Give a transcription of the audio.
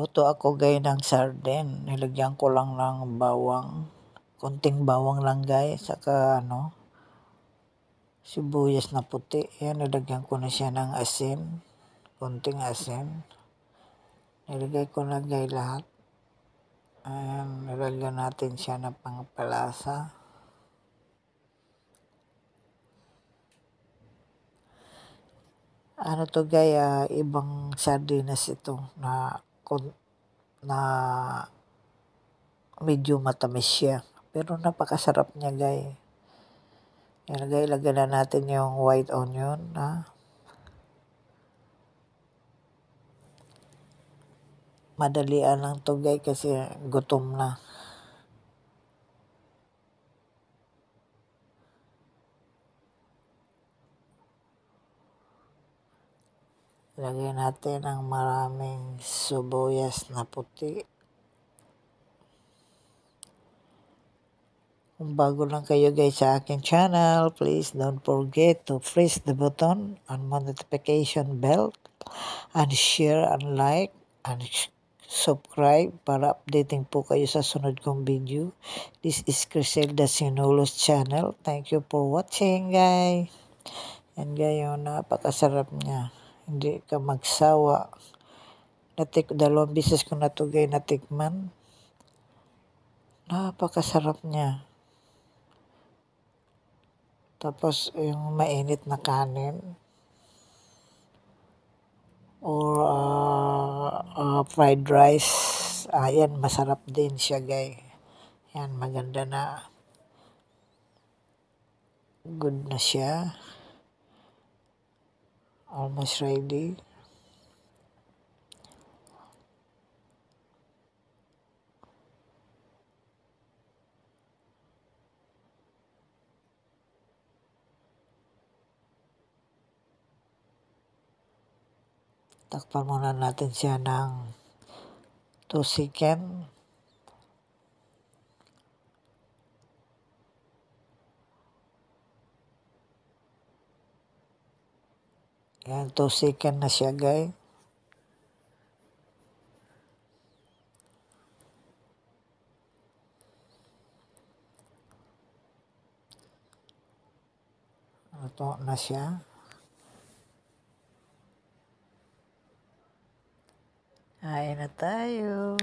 Nagluto ako guys ng sardine. Nilagyan ko lang ng bawang. Konting bawang lang guys. Saka sibuyas na puti. Yan, nilagyan ko na siya ng asin. Konting asin. Nilagay ko na guys lahat. Ayan, nilagyan natin siya ng pangpalasa. Ano to guys, ibang sardinas ito na medyo matamis siya. Pero napakasarap niya guys. Ilagay na natin yung white onion na madalian lang to guys kasi gutom na. Lagyan natin ang maraming sibuyas na puti. Kung bago lang kayo guys sa akin channel, please don't forget to press the button and notification bell and share and like and subscribe para updating po kayo sa sunod kong video. This is Criselda Sinulos channel. Thank you for watching guys. Yan guys, napakasarap niya. Hindi ka magsawa. Dalawang beses ko na ito guys natikman. Napakasarap niya. Tapos yung mainit na kanin or fried rice, ayan, masarap din siya guys. Yan, maganda na. Good na siya. Almost ready. Takpan muna natin siya ng 2 seconds. Yan, 2 seconds na siya guys. Ito na siya. Kain na tayo.